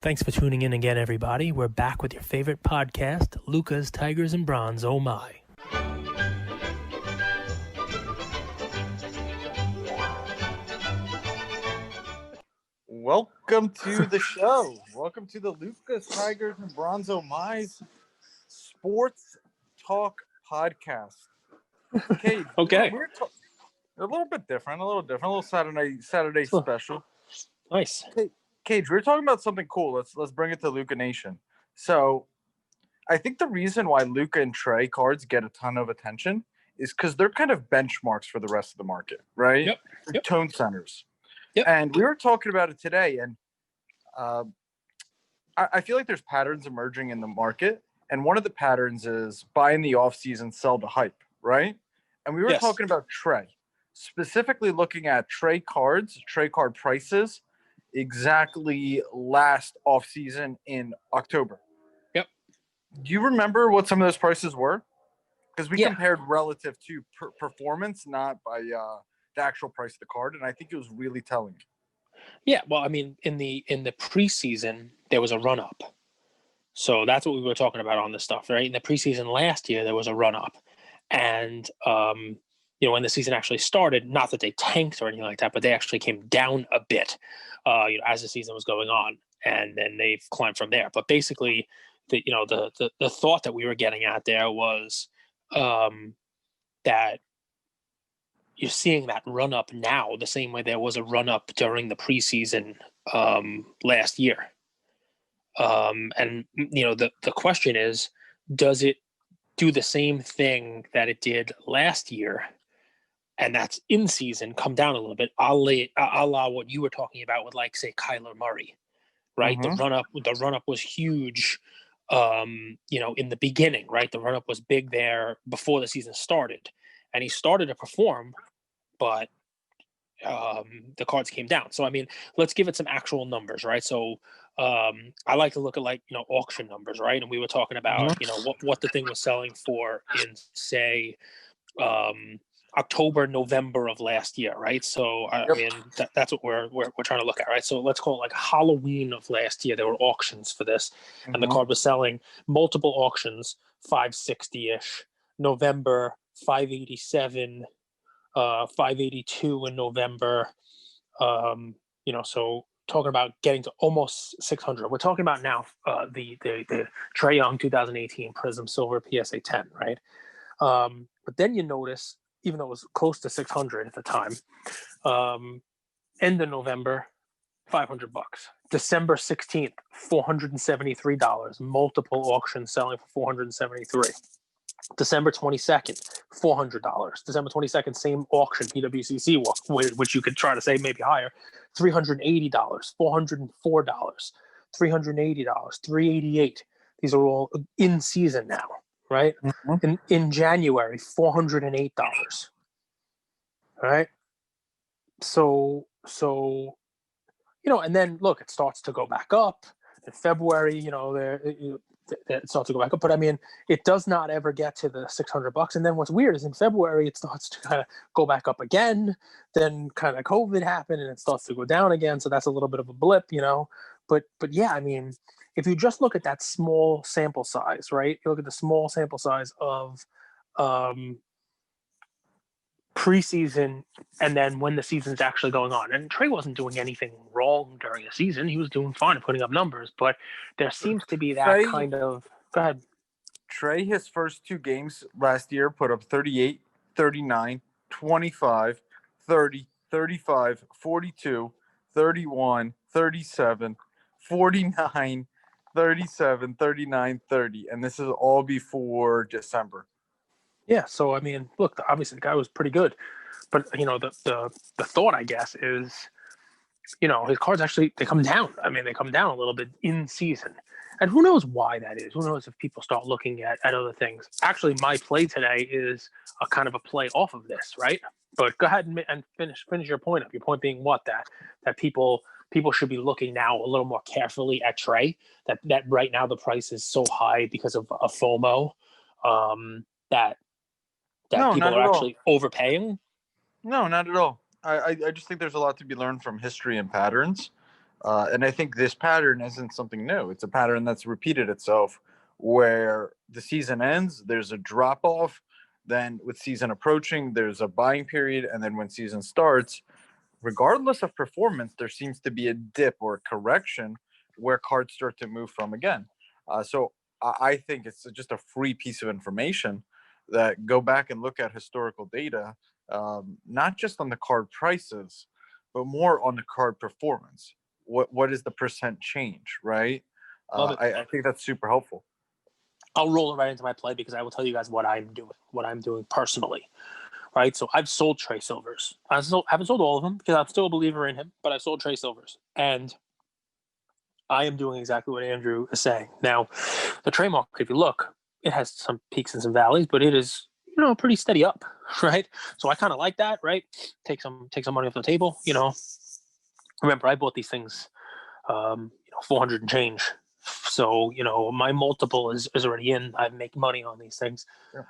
Thanks for tuning in again, everybody. We're back with your favorite podcast, Luca's Tigers and Bronze. Oh my. Welcome to the show. Welcome to the Lucas Tigers and Bronzo Mize Sports Talk Podcast. Okay, Okay. we're a little bit different, a little Saturday special. Nice. Cage, we're talking about something cool. Let's bring it to Luca Nation. So, I think the reason why Luca and Trey cards get a ton of attention is because they're kind of benchmarks for the rest of the market, right? Yep. Tone centers. Yep. And we were talking about it today, and I feel like there's patterns emerging in the market, and one of the patterns is buy in the offseason, sell the hype, right? And we were talking about Trey, specifically looking at Trey card prices exactly last offseason in October. Yep. Do you remember what some of those prices were? Because we compared relative to performance, not by the actual price of the card, and I think it was really telling. Yeah, well, I mean, in the preseason, there was a run-up. So that's what we were talking about on this stuff, right? In the preseason last year, there was a run-up. And, when the season actually started, not that they tanked or anything like that, but they actually came down a bit, as the season was going on. And then they've climbed from there. But basically, the thought that we were getting at there was that you're seeing that run up now the same way there was a run up during the preseason last year. And the question is, does it do the same thing that it did last year? And that's in season, come down a little bit, a la what you were talking about with, like, say, Kyler Murray, right? Mm-hmm. The run up was huge, in the beginning, right? The run up was big there before the season started, and he started to perform, but the cards came down. So, I mean, let's give it some actual numbers, right? So I like to look at, auction numbers, right? And we were talking about, what the thing was selling for in, say, October, November of last year, right? So, I mean, that's what we're trying to look at, right? So let's call it like Halloween of last year. There were auctions for this, and the card was selling multiple auctions, 560-ish, November, 587, 582 in November. So talking about getting to almost 600. We're talking about now the Trae Young 2018 Prism Silver PSA 10, right? But then you notice, even though it was close to 600 at the time, end of November, $500. December 16th, $473. Multiple auctions selling for $473. December 22nd, $400. December 22nd, same auction, PWCC, which you could try to say maybe higher, $380, $404, $380, $388. These are all in season now, right? Mm-hmm. In January, $408. Right? So and then look, it starts to go back up in February. It starts to go back up, but I mean, it does not ever get to the $600. And then what's weird is in February it starts to kind of go back up again. Then kind of COVID happened and it starts to go down again. So that's a little bit of a blip, But yeah, I mean, if you just look at that small sample size, right? You look at the small sample size of preseason, and then when the season's actually going on. And Trey wasn't doing anything wrong during the season. He was doing fine and putting up numbers, but there seems to be that kind of... Go ahead. Trey, his first two games last year, put up 38, 39, 25, 30, 35, 42, 31, 37, 49, 37, 39, 30. And this is all before December. Yeah, so I mean, look, obviously the guy was pretty good, but the thought, I guess, is, his cards actually, they come down. I mean, they come down a little bit in season, and who knows why that is? Who knows if people start looking at other things? Actually, my play today is a kind of a play off of this, right? But go ahead and finish your point up. Your point being what? That people should be looking now a little more carefully at Trey. That right now the price is so high because of a FOMO. That people are actually overpaying? No, not at all. I just think there's a lot to be learned from history and patterns. And I think this pattern isn't something new. It's a pattern that's repeated itself where the season ends, there's a drop off. Then, with season approaching, there's a buying period. And then, when season starts, regardless of performance, there seems to be a dip or a correction where cards start to move from again. So I think it's just a free piece of information that go back and look at historical data, not just on the card prices, but more on the card performance. What is the percent change, right? Love it. I think that's super helpful. I'll roll it right into my play because I will tell you guys what I'm doing personally. Right. So I've sold Trey Silvers. Haven't sold all of them because I'm still a believer in him, but I sold Trey Silvers. And I am doing exactly what Andrew is saying. Now, the Trey market, if you look, it has some peaks and some valleys, but it is, pretty steady up, right? So I kind of like that, right? Take some money off the table, Remember, I bought these things, 400 and change. So, my multiple is already in. I make money on these things. Yeah.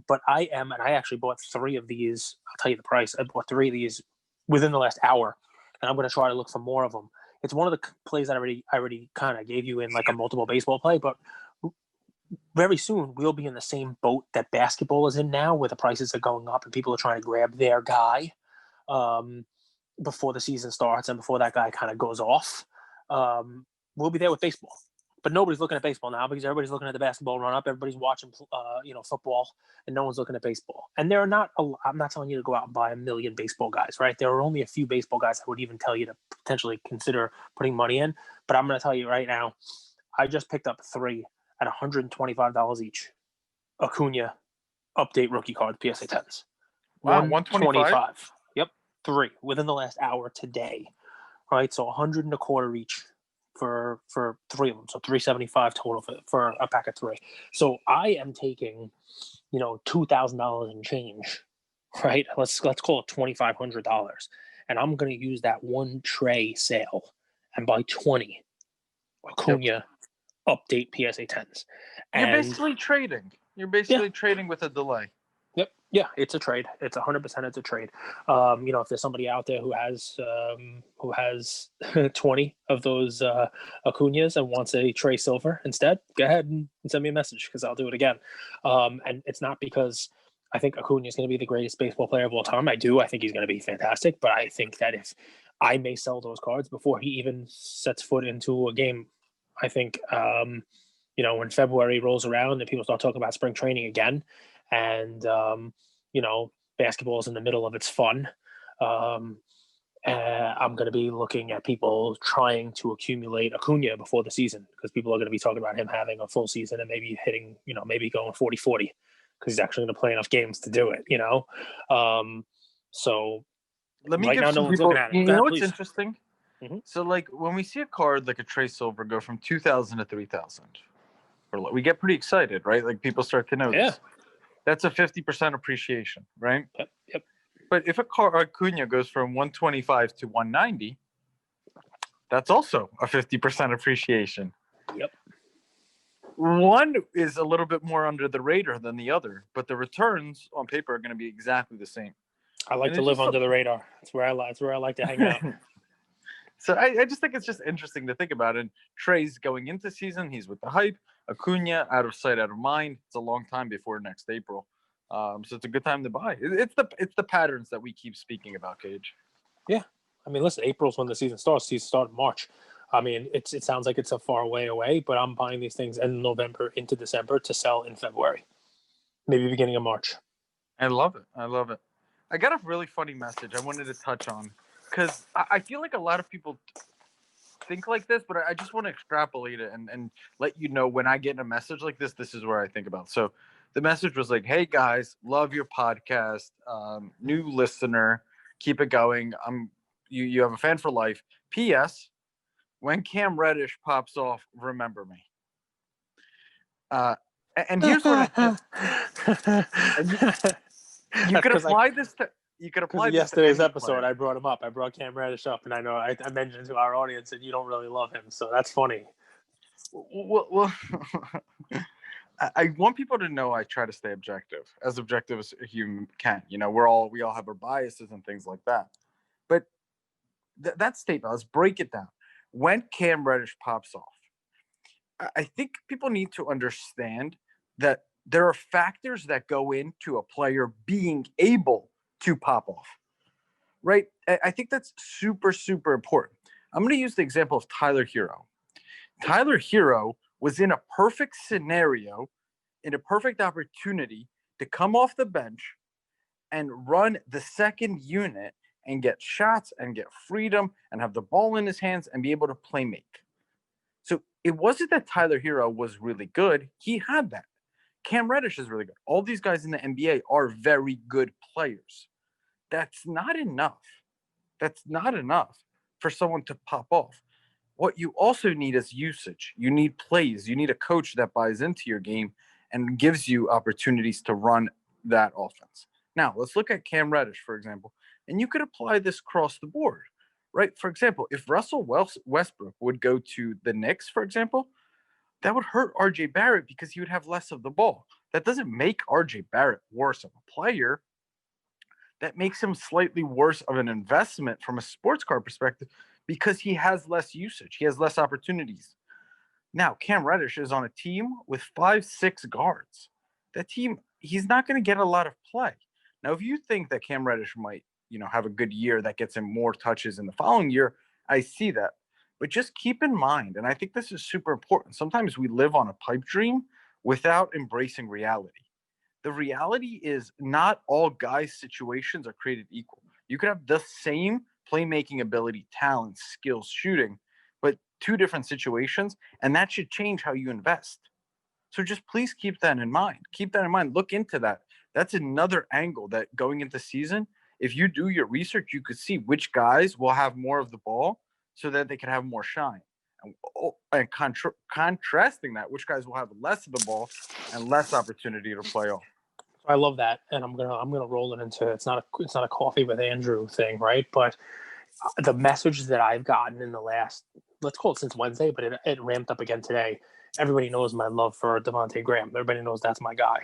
But and I actually bought 3 of these. I'll tell you the price. I bought 3 of these within the last hour, and I'm going to try to look for more of them. It's one of the plays that I already kind of gave you in like a multiple baseball play, but very soon we'll be in the same boat that basketball is in now, where the prices are going up and people are trying to grab their guy before the season starts and before that guy kind of goes off. We'll be there with baseball. But nobody's looking at baseball now because everybody's looking at the basketball run up. Everybody's watching, football, and no one's looking at baseball. And there are not. I'm not telling you to go out and buy a million baseball guys, right? There are only a few baseball guys I would even tell you to potentially consider putting money in. But I'm going to tell you right now, I just picked up 3 at $125 each. Acuna update rookie cards, PSA 10s. Wow, 125. 125. Yep, 3 within the last hour today. Right, so 100 and a quarter each for 3 of them, so 375 total for a pack of 3. So I am taking, $2,000 in change, right? Let's call it $2,500, and I'm going to use that one Trey sale and buy 20 Acuna update PSA 10s. You're And basically trading. You're basically trading with a delay. Yep. Yeah, it's a trade. It's 100%. It's a trade. If there's somebody out there who has 20 of those Acuñas and wants a Trey Silver instead, go ahead and send me a message because I'll do it again. And it's not because I think Acuna is going to be the greatest baseball player of all time. I do. I think he's going to be fantastic. But I think that if I may sell those cards before he even sets foot into a game, I think when February rolls around and people start talking about spring training again, and basketball is in the middle of its fun. I'm going to be looking at people trying to accumulate Acuna before the season because people are going to be talking about him having a full season and maybe hitting, maybe going 40-40 because he's actually going to play enough games to do it, So Let me right give now, no some one's people. looking at it. You Go know ahead, what's please. interesting? Mm-hmm. So, like when we see a card like a Trey Silver go from 2,000 to 3,000, we get pretty excited, right? Like people start to notice. That's a 50% appreciation, right? Yep. But if a card Acuna goes from 125 to 190, that's also a 50% appreciation. Yep. One is a little bit more under the radar than the other, but the returns on paper are going to be exactly the same. I like to live under the radar. That's where I like to hang out. So I just think it's just interesting to think about. And Trey's going into season, he's with the hype. Acuna, out of sight, out of mind. It's a long time before next April, so it's a good time to buy. It's the patterns that we keep speaking about, Cage. Yeah, I mean, listen, April's when the season starts. Season started in March. I mean, it sounds like it's a far way away, but I'm buying these things in November into December to sell in February, maybe beginning of March. I love it. I got a really funny message I wanted to touch on because I feel like a lot of people think like this, but I just want to extrapolate it and let you know when I get a message like this is where I think about. So the message was like, "Hey guys, love your podcast. New listener, keep it going. You have a fan for life. P.S. When Cam Reddish pops off, remember me." And here's what you could apply this to. You could apply this yesterday's to episode. I brought him up. I brought Cam Reddish up, and I know I mentioned to our audience that you don't really love him, so that's funny. Well I want people to know I try to stay objective as a human can. We all have our biases and things like that. But that statement, let's break it down. when Cam Reddish pops off, I think people need to understand that there are factors that go into a player being able to pop off, right? I think that's super, super important. I'm going to use the example of Tyler Hero. Tyler Hero was in a perfect scenario, in a perfect opportunity to come off the bench and run the second unit and get shots and get freedom and have the ball in his hands and be able to play make. So it wasn't that Tyler Hero was really good. He had that. Cam Reddish is really good. All these guys in the NBA are very good players. That's not enough. That's not enough for someone to pop off. What you also need is usage. You need plays. You need a coach that buys into your game and gives you opportunities to run that offense. Now, let's look at Cam Reddish, for example, and you could apply this across the board, right? For example, if Russell Westbrook would go to the Knicks, for example, that would hurt RJ Barrett because he would have less of the ball. That doesn't make RJ Barrett worse of a player. That makes him slightly worse of an investment from a sports car perspective because he has less usage. He has less opportunities. Now, Cam Reddish is on a team with 5'6" guards. That team, he's not going to get a lot of play. Now, if you think that Cam Reddish might, have a good year that gets him more touches in the following year, I see that. But just keep in mind, and I think this is super important, sometimes we live on a pipe dream without embracing reality. The reality is not all guys' situations are created equal. You could have the same playmaking ability, talent, skills, shooting, but two different situations, and that should change how you invest. So just please keep that in mind. Keep that in mind. Look into that. That's another angle that going into season, if you do your research, you could see which guys will have more of the ball so that they can have more shine. And contrasting that, which guys will have less of the ball and less opportunity to play off. I love that, and I'm gonna roll it into it's not a coffee with Andrew thing, right? But the message that I've gotten in the last, let's call it since Wednesday, but it ramped up again today. Everybody knows my love for Devontae Graham. Everybody knows that's my guy,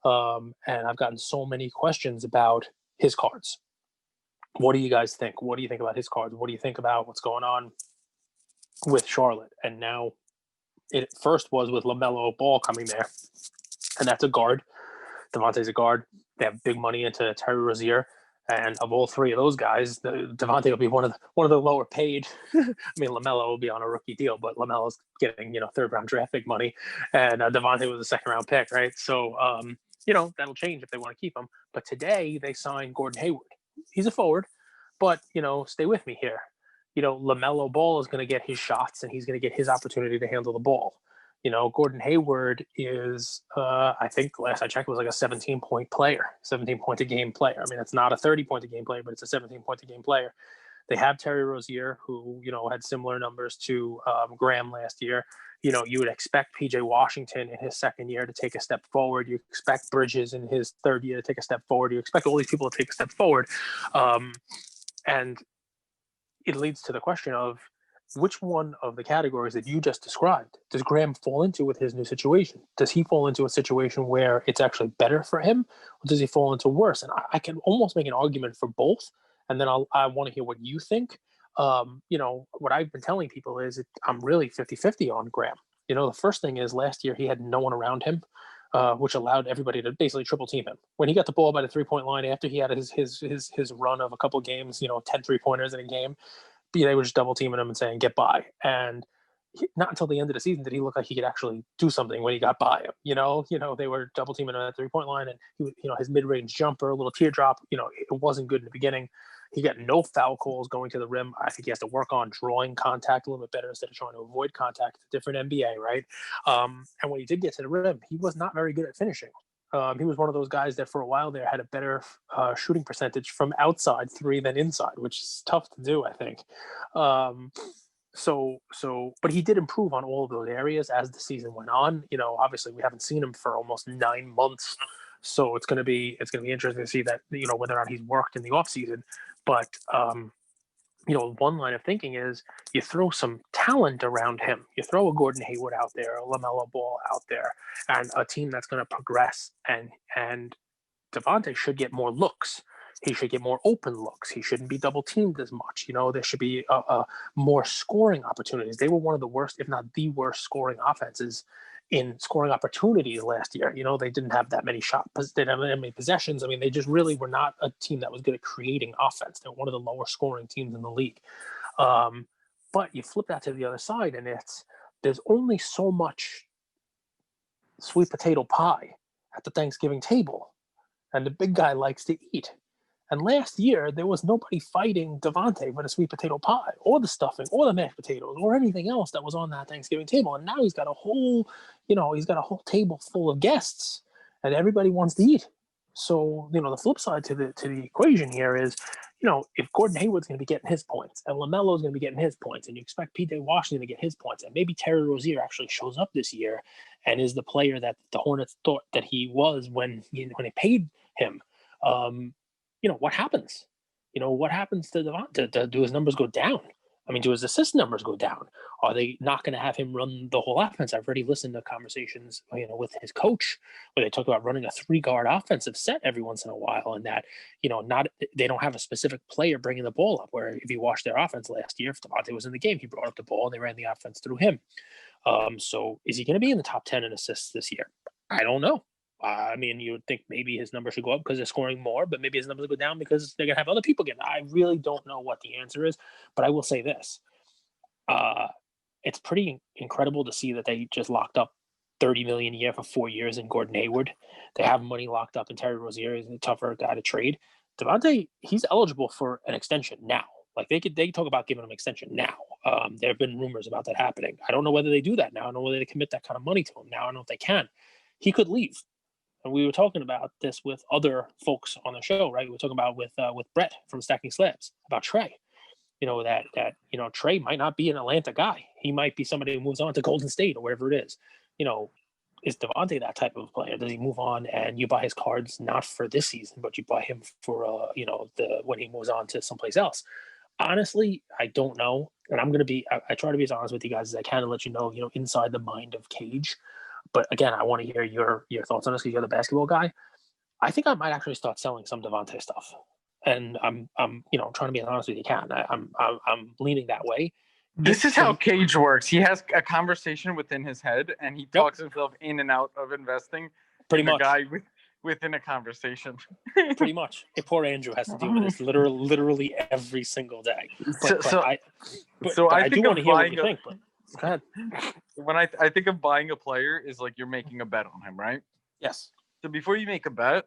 and I've gotten so many questions about his cards. What do you guys think? What do you think about his cards? What do you think about what's going on with Charlotte? And now it first was with LaMelo Ball coming there, and that's a guard. Devontae's a guard. They have big money into Terry Rozier, and of all three of those guys, Devontae will be one of the lower paid. I mean, LaMelo will be on a rookie deal, but LaMelo's getting third round draft pick money, and Devontae was a second round pick, right? So that'll change if they want to keep him. But today they signed Gordon Hayward. He's a forward, but stay with me here. LaMelo Ball is going to get his shots, and he's going to get his opportunity to handle the ball. Gordon Hayward is, I think last I checked, was like a 17-point player, 17-point a game player. I mean, it's not a 30-point a game player, but it's a 17-point a game player. They have Terry Rozier, who, had similar numbers to Graham last year. You would expect PJ Washington in his second year to take a step forward. You expect Bridges in his third year to take a step forward. You expect all these people to take a step forward. And it leads to the question of, which one of the categories that you just described does Graham fall into with his new situation? Does he fall into a situation where it's actually better for him, or does he fall into worse? And I can almost make an argument for both. And then I want to hear what you think. What I've been telling people is I'm really 50-50 on Graham. The first thing is last year he had no one around him, which allowed everybody to basically triple team him. When he got the ball by the 3-point line after he had his run of a couple games, 10 3-pointers in a game, they were just double teaming him and saying, get by. And not until the end of the season did he look like he could actually do something when he got by him. They were double teaming him at the 3-point line, and he, his mid-range jumper, a little teardrop, it wasn't good in the beginning. He got no foul calls going to the rim. I think he has to work on drawing contact a little bit better instead of trying to avoid contact. It's a different NBA, right? And when he did get to the rim, he was not very good at finishing. He was one of those guys that for a while there had a better shooting percentage from outside three than inside, which is tough to do, I think. But he did improve on all of those areas as the season went on. Obviously we haven't seen him for almost 9 months, so it's going to be interesting to see that whether or not he's worked in the off season. But one line of thinking is you throw some talent around him. You throw a Gordon Hayward out there, a LaMelo Ball out there, and a team that's going to progress. And Devontae should get more looks He should get more open looks. He shouldn't be double teamed as much. There should be more scoring opportunities. They were one of the worst, if not the worst, scoring offenses in scoring opportunities last year. They didn't have that many they didn't have that many possessions. I mean, they just really were not a team that was good at creating offense. They're one of the lower scoring teams in the league. But you flip that to the other side, and there's only so much sweet potato pie at the Thanksgiving table, and the big guy likes to eat. And last year, there was nobody fighting Devontae with a sweet potato pie or the stuffing or the mashed potatoes or anything else that was on that Thanksgiving table. And now he's got a whole table full of guests, and everybody wants to eat. So, the flip side to the equation here is, if Gordon Hayward's going to be getting his points and LaMelo's going to be getting his points, and you expect P.J. Washington to get his points, and maybe Terry Rozier actually shows up this year and is the player that the Hornets thought that he was when they paid him, what happens? What happens to Devon? Do his numbers go down? I mean, do his assist numbers go down? Are they not going to have him run the whole offense? I've already listened to conversations, with his coach where they talk about running a 3-guard offensive set every once in a while, and that, they don't have a specific player bringing the ball up. Where if you watched their offense last year, if Devontae was in the game, he brought up the ball and they ran the offense through him. So is he going to be in the top 10 in assists this year? I don't know. I mean, you would think maybe his numbers should go up because they're scoring more, but maybe his numbers go down because they're going to have other people get. I really don't know what the answer is, but I will say this. It's pretty incredible to see that they just locked up $30 million a year for 4 years in Gordon Hayward. They have money locked up in Terry Rozier. He's a tougher guy to trade. Devontae, he's eligible for an extension now. Like they talk about giving him an extension now. There have been rumors about that happening. I don't know whether they do that now. I don't know whether they commit that kind of money to him now. I don't know if they can. He could leave. And we were talking about this with other folks on the show, right? We were talking about with Brett from Stacking Slabs about Trey. That Trey might not be an Atlanta guy. He might be somebody who moves on to Golden State or wherever it is. Is Devontae that type of player? Does he move on and you buy his cards not for this season, but you buy him for when he moves on to someplace else? Honestly, I don't know, and I try to be as honest with you guys as I can and let you know, inside the mind of Cage. But again, I want to hear your thoughts on this because you're the basketball guy. I think I might actually start selling some Devontae stuff, and I'm trying to be as honest with you can. I'm leaning that way. This is how Cage works. He has a conversation within his head, and he talks himself in and out of investing. Pretty much, a guy within a conversation. Pretty much. Poor Andrew has to deal with this literally every single day. I do want to hear what you think. But go ahead. When I think of buying a player is like you're making a bet on him, right? Yes. So before you make a bet,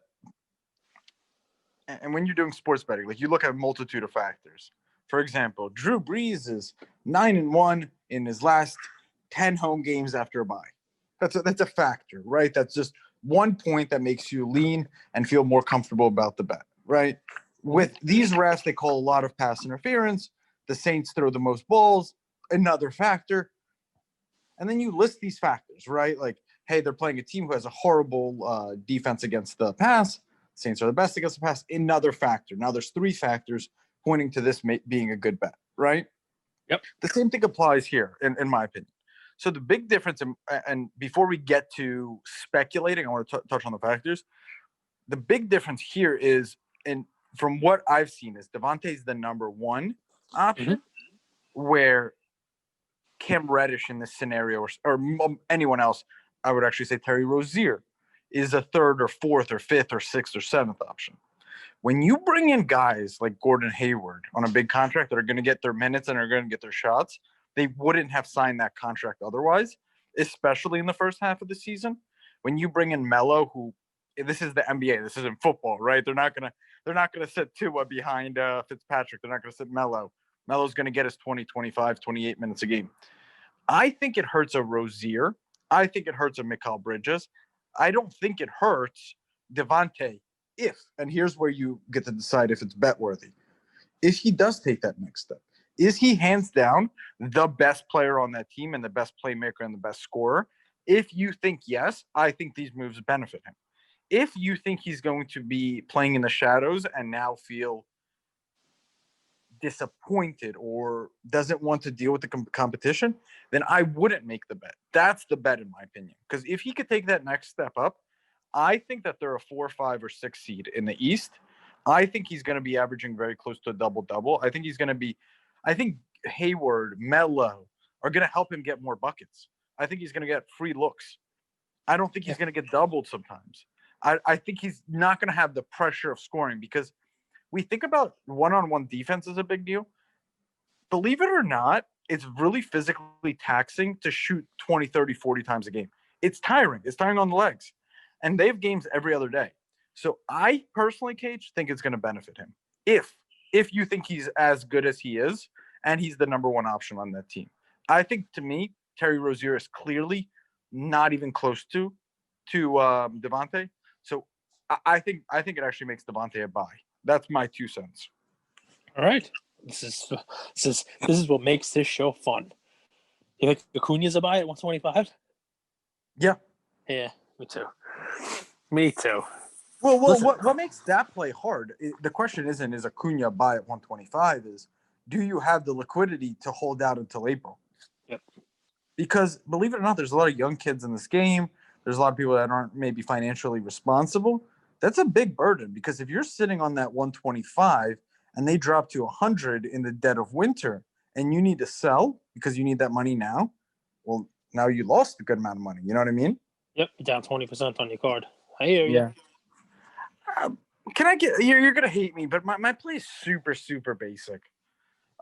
and when you're doing sports betting, like you look at a multitude of factors. For example, Drew Brees is 9-1 in his last 10 home games after a bye. That's a factor, right? That's just one point that makes you lean and feel more comfortable about the bet, right? With these refs, they call a lot of pass interference. The Saints throw the most balls, another factor. And then you list these factors, right? Like, hey, they're playing a team who has a horrible defense against the pass. Saints are the best against the pass. Another factor. Now there's 3 factors pointing to this being a good bet, right? Yep. The same thing applies here, in my opinion. So the big difference, and before we get to speculating, I want to touch on the factors. The big difference here is, and from what I've seen, is Devontae's the number 1 option, where Cam Reddish in this scenario, or anyone else, I would actually say Terry Rozier, is a 3rd or 4th or 5th or 6th or 7th option. When you bring in guys like Gordon Hayward on a big contract that are going to get their minutes and are going to get their shots, they wouldn't have signed that contract otherwise, especially in the first half of the season. When you bring in Melo, who, this is the NBA, this isn't football, right? They're not gonna sit Tua behind Fitzpatrick. They're not gonna sit Melo. Melo's gonna get his 20, 25, 28 minutes a game. I think it hurts a Rozier. I think it hurts a Mikal Bridges. I don't think it hurts Devontae and here's where you get to decide if it's bet worthy. If he does take that next step, is he hands down the best player on that team and the best playmaker and the best scorer? If you think yes, I think these moves benefit him. If you think he's going to be playing in the shadows and now feel disappointed or doesn't want to deal with the competition, then I wouldn't make the bet. That's the bet, in my opinion. Because if he could take that next step up, I think that they're a 4, 5, or 6 seed in the East. I think he's going to be averaging very close to a double-double. I think Hayward, Melo are going to help him get more buckets. I think he's going to get free looks. I don't think he's going to get doubled sometimes. I think he's not going to have the pressure of scoring because we think about one-on-one defense as a big deal. Believe it or not, it's really physically taxing to shoot 20, 30, 40 times a game. It's tiring. It's tiring on the legs. And they have games every other day. So I personally, Cage, think it's going to benefit him. If you think he's as good as he is, and he's the number one option on that team. I think, to me, Terry Rozier is clearly not even close to Devontae. So I think it actually makes Devontae a buy. That's my 2 cents. All right. This is what makes this show fun. You think Acuna's a buy at 125? Yeah. Yeah, me too. Me too. Well, what makes that play hard? The question isn't is Acuna a buy at 125? Is do you have the liquidity to hold out until April? Yep. Because believe it or not, there's a lot of young kids in this game. There's a lot of people that aren't maybe financially responsible. That's a big burden because if you're sitting on that 125 and they drop to 100 in the dead of winter and you need to sell because you need that money now, well, now you lost a good amount of money. You know what I mean? Yep, you're down 20% on your card. I hear you. Yeah. Can I get you're gonna hate me, but my play is super, super basic.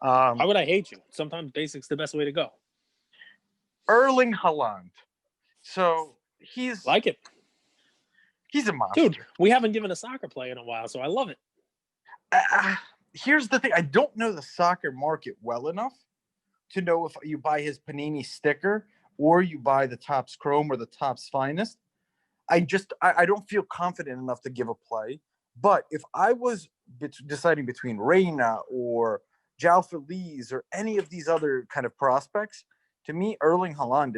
Why would I hate you? Sometimes basic's the best way to go. Erling Haaland. So he's Like it. He's a monster. Dude, we haven't given a soccer play in a while, so I love it. Here's the thing. I don't know the soccer market well enough to know if you buy his Panini sticker or you buy the Topps Chrome or the Topps Finest. I don't feel confident enough to give a play. But if I was deciding between Reina or João Feliz or any of these other kind of prospects, to me, Erling Haaland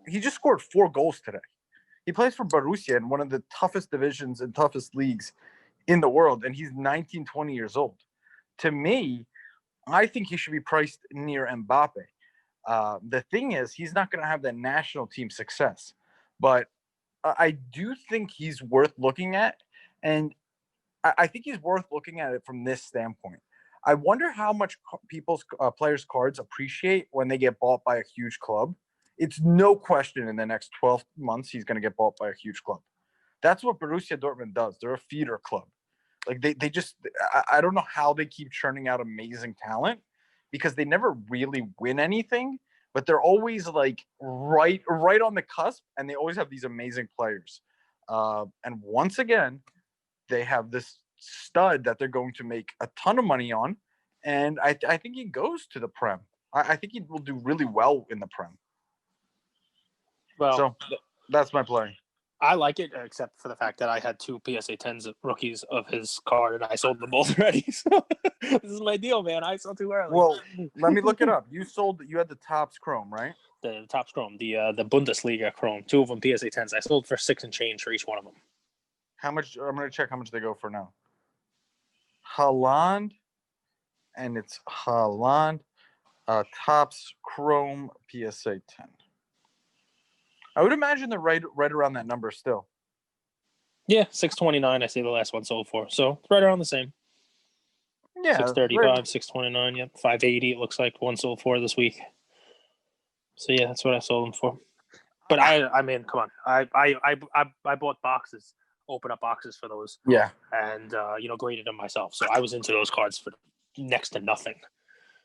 he just scored 4 goals today. He plays for Borussia in one of the toughest divisions and toughest leagues in the world, and he's 19, 20 years old. To me, I think he should be priced near Mbappe. The thing is, he's not going to have that national team success. But I do think he's worth looking at, and I think he's worth looking at it from this standpoint. I wonder how much players' cards appreciate when they get bought by a huge club. It's no question in the next 12 months he's going to get bought by a huge club. That's what Borussia Dortmund does. They're a feeder club. Like they just I don't know how they keep churning out amazing talent because they never really win anything, but they're always like right on the cusp, and they always have these amazing players. And once again, they have this stud that they're going to make a ton of money on, and I think he goes to the Prem. I think he will do really well in the Prem. Well, so that's my play. I like it, except for the fact that I had 2 PSA 10s rookies of his card, and I sold them both already. So this is my deal, man. I sold too early. Well, let me look it up. You had the Topps Chrome, right? The Topps Chrome, the Bundesliga Chrome, 2 of them PSA 10s. I sold for 6 and change for each one of them. How much? I'm going to check how much they go for now. Haaland, and it's Haaland, Topps Chrome PSA 10. I would imagine they're right around that number still. Yeah, 629. I say the last one sold for, so it's right around the same. Yeah, 635, 629. Yep, 580. It looks like one sold for this week. So yeah, that's what I sold them for. But I mean, come on, I bought boxes, open up boxes for those. Yeah, and graded them myself. So I was into those cards for next to nothing.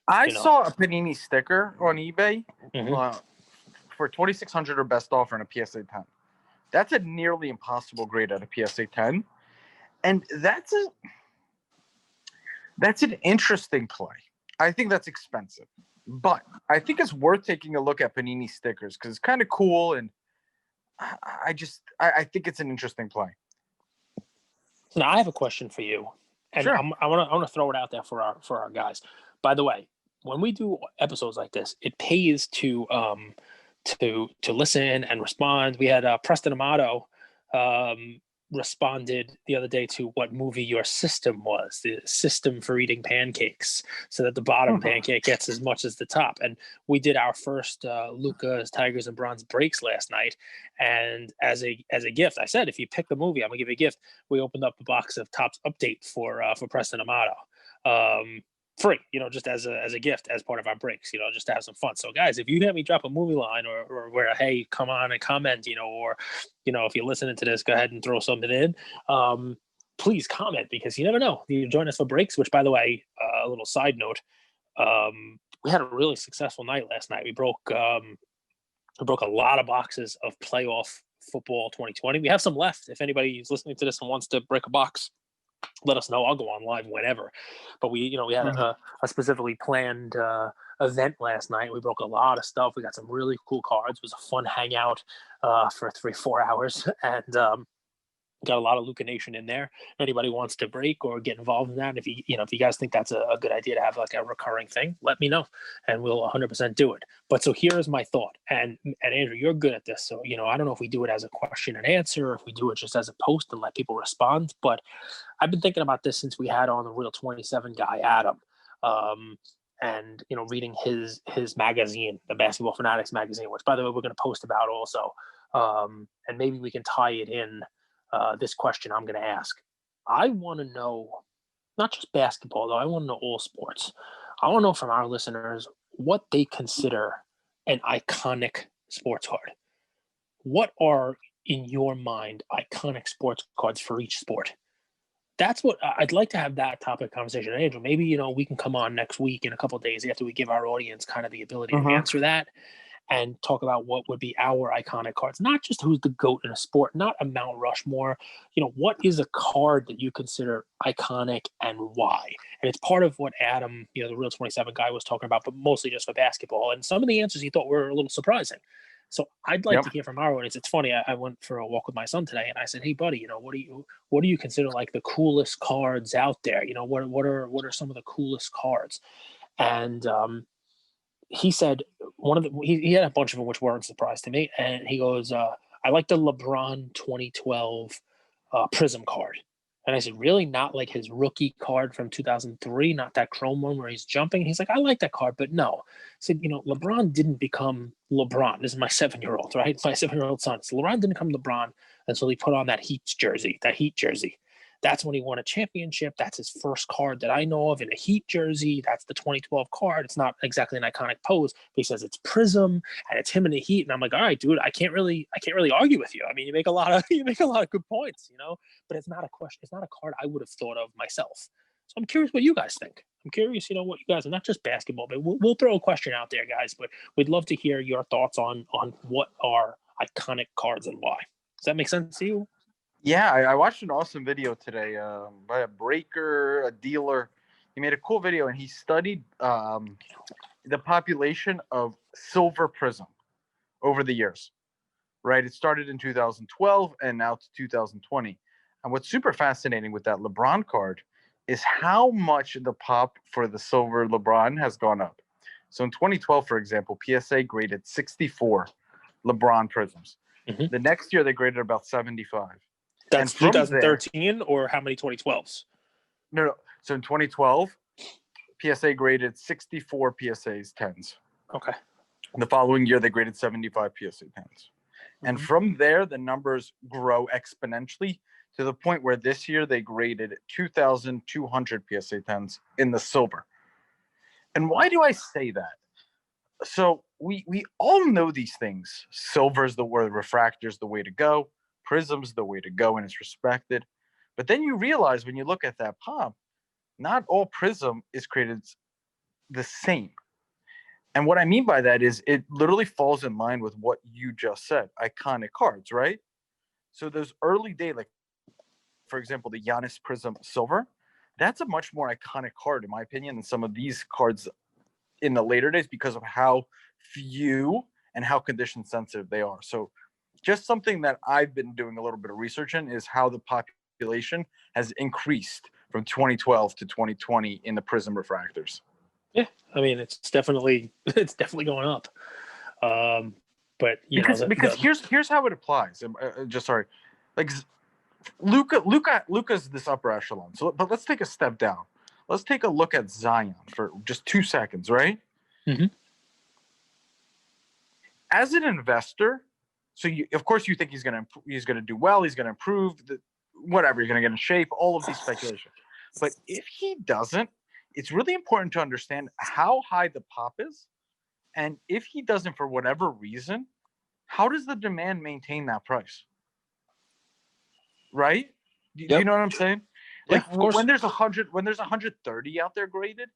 I saw a Panini sticker on eBay. Mm-hmm. For 2,600 or best offer in a PSA 10. That's a nearly impossible grade at a PSA 10. And that's an interesting play. I think that's expensive. But I think it's worth taking a look at Panini stickers because it's kind of cool. And I think it's an interesting play. So now I have a question for you. And sure. I want to throw it out there for our guys. By the way, when we do episodes like this, it pays to listen and respond. We had Preston Amato responded the other day to what movie your system was, the system for eating pancakes, so that the bottom pancake gets as much as the top. And we did our first Luca's Tigers and Bronze breaks last night. And as a gift, I said, if you pick the movie, I'm gonna give you a gift. We opened up a box of Topps Update for Preston Amato. Free, just as a gift, as part of our breaks, just to have some fun. So guys, if you hear me drop a movie line or where, hey, come on and comment, or if you're listening to this, go ahead and throw something in. Please comment, because you never know. You join us for breaks, which, by the way, a little side note, we had a really successful night last night. We broke a lot of boxes of playoff football 2020. We have some left. If anybody's listening to this and wants to break a box, let us know. I'll go on live whenever. But we had a specifically planned event last night. We broke a lot of stuff. We got some really cool cards. It was a fun hangout for 3-4 hours, and got a lot of Luca Nation in there. If anybody wants to break or get involved in that, if you guys think that's a good idea to have like a recurring thing, let me know, and we'll 100% do it. But so here's my thought, and Andrew, you're good at this, so I don't know if we do it as a question and answer, or if we do it just as a post and let people respond. But I've been thinking about this since we had on the Real 27 guy, Adam, and reading his magazine, the Basketball Fanatics magazine, which, by the way, we're going to post about also, and maybe we can tie it in. This question I'm going to ask. I want to know, not just basketball, though. I want to know all sports. I want to know from our listeners what they consider an iconic sports card. What are, in your mind, iconic sports cards for each sport? That's what I'd like to have, that topic conversation. Andrew, maybe, we can come on next week in a couple of days after we give our audience kind of the ability to answer that, and talk about what would be our iconic cards, not just who's the GOAT in a sport, not a Mount Rushmore. What is a card that you consider iconic and why? And it's part of what Adam, the Real 27 guy, was talking about, but mostly just for basketball. And some of the answers he thought were a little surprising. So I'd like to hear from our audience. It's funny. I went for a walk with my son today, and I said, "Hey, buddy, what do you consider like the coolest cards out there? What are some of the coolest cards?" And he said he had a bunch of them, which weren't a surprise to me. And he goes, "I like the LeBron 2012 Prism card." And I said, "Really? Not like his rookie card from 2003, not that chrome one where he's jumping?" He's like, "I like that card, but no." I said, LeBron didn't become LeBron. This is my 7-year-old, right? My 7-year-old son. So LeBron didn't become LeBron until he put on that Heat jersey. That's when he won a championship. That's his first card that I know of in a Heat jersey. That's the 2012 card. It's not exactly an iconic pose, but he says it's Prism and it's him in the Heat. And I'm like, all right, dude, I can't really argue with you. I mean, you make a lot of good points, but it's not a question. It's not a card I would have thought of myself. So I'm curious what you guys think. I'm curious, what you guys are, not just basketball, but we'll throw a question out there, guys. But we'd love to hear your thoughts on what are iconic cards and why. Does that make sense to you? Yeah, I watched an awesome video today by a breaker, a dealer. He made a cool video, and he studied the population of silver Prism over the years. Right, it started in 2012, and now it's 2020. And what's super fascinating with that LeBron card is how much the pop for the silver LeBron has gone up. So in 2012, for example, PSA graded 64 LeBron Prisms. Mm-hmm. The next year, they graded about 75. That's 2013, or how many 2012s? No. So in 2012, PSA graded 64 PSAs 10s. Okay. And the following year, they graded 75 PSA 10s. Mm-hmm. And from there, the numbers grow exponentially to the point where this year they graded 2,200 PSA 10s in the silver. And why do I say that? So we all know these things. Silver's the word, refractor's the way to go. Prism's the way to go, and it's respected. But then you realize when you look at that pop, not all Prism is created the same. And what I mean by that is it literally falls in line with what you just said, iconic cards, right? So those early day, like, for example, the Giannis Prism Silver, that's a much more iconic card, in my opinion, than some of these cards in the later days because of how few and how condition sensitive they are. So just something that I've been doing a little bit of research in is how the population has increased from 2012 to 2020 in the Prism refractors. Yeah, I mean, it's definitely going up. But because here's how it applies. Like Luka's this upper echelon. So, but let's take a step down. Let's take a look at Zion for just 2 seconds, right? Mm-hmm. As an investor, so of course you think he's gonna do well, he's gonna improve, whatever, you're gonna get in shape, all of these speculation. But if he doesn't, it's really important to understand how high the pop is, and if he doesn't for whatever reason, how does the demand maintain that price? Right? Do you know what I'm saying? Like, yeah, of course. when there's 130 out there graded,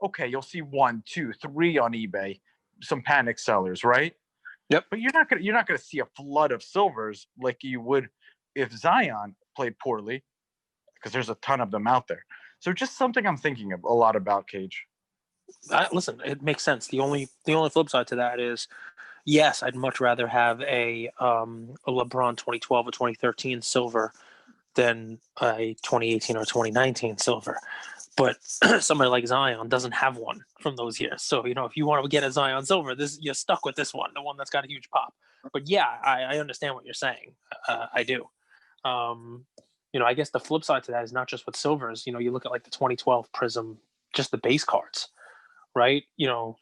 okay, you'll see 1, 2, 3 on eBay, some panic sellers, right? Yep. But you're not gonna see a flood of silvers like you would if Zion played poorly, because there's a ton of them out there. So just something I'm thinking of a lot about, Cage. Listen, it makes sense. The only flip side to that is, yes, I'd much rather have a LeBron 2012 or 2013 silver than a 2018 or 2019 silver. But somebody like Zion doesn't have one from those years. So, if you want to get a Zion silver, you're stuck with this one, the one that's got a huge pop. But yeah, I understand what you're saying. I do. I guess the flip side to that is not just with silvers. You look at like the 2012 Prism, just the base cards, right? Do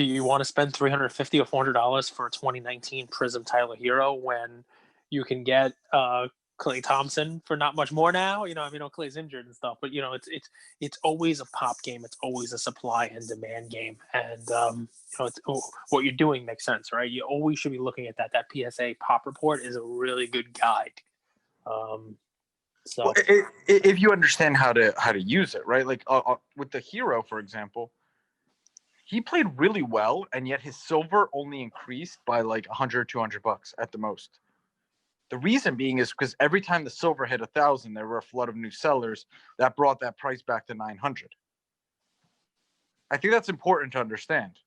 you want to spend $350 or $400 for a 2019 Prism Tyler Hero when you can get Klay Thompson for not much more now? Klay's injured and stuff, but it's always a pop game. It's always a supply and demand game, and what you're doing makes sense, right? You always should be looking at that. That PSA pop report is a really good guide. So, well, if you understand how to use it, right? Like with the Hero, for example. He played really well, and yet his silver only increased by like $100, $200 at the most. The reason being is because every time the silver hit 1,000, there were a flood of new sellers that brought that price back to 900. I think that's important to understand.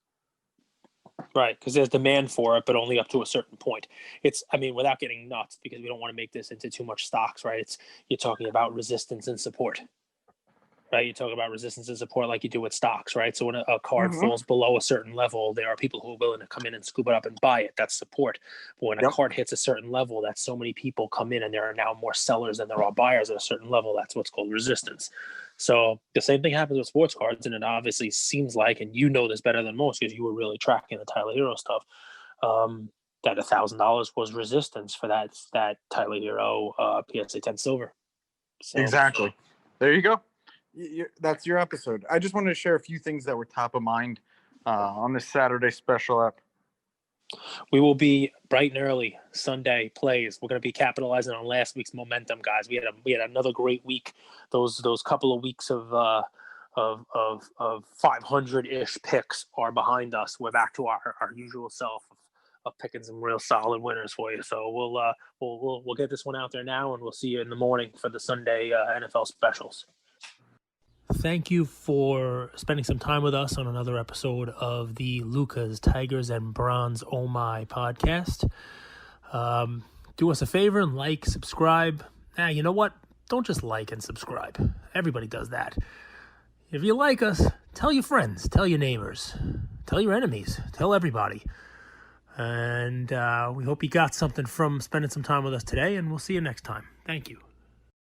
Right, because there's demand for it, but only up to a certain point. Without getting nuts, because we don't want to make this into too much stocks, right? You're talking about resistance and support. Right, you talk about resistance and support like you do with stocks, right? So when a card falls below a certain level, there are people who are willing to come in and scoop it up and buy it. That's support. But when a card hits a certain level, that's so many people come in, and there are now more sellers than there are buyers at a certain level. That's what's called resistance. So the same thing happens with sports cards, and it obviously seems like, and this better than most because you were really tracking the Tyler Hero stuff, that $1,000 was resistance for that Tyler Hero PSA 10 silver. So. Exactly. There you go. That's your episode. I just wanted to share a few things that were top of mind on this Saturday special app. We will be bright and early Sunday plays. We're going to be capitalizing on last week's momentum, guys. We had another great week. Those couple of weeks of 500-ish picks are behind us. We're back to our usual self of picking some real solid winners for you. So we'll get this one out there now, and we'll see you in the morning for the Sunday NFL specials. Thank you for spending some time with us on another episode of the Lucas, Tigers, and Bronze Oh My podcast. Do us a favor and like, subscribe. You know what? Don't just like and subscribe. Everybody does that. If you like us, tell your friends, tell your neighbors, tell your enemies, tell everybody. And we hope you got something from spending some time with us today, and we'll see you next time. Thank you.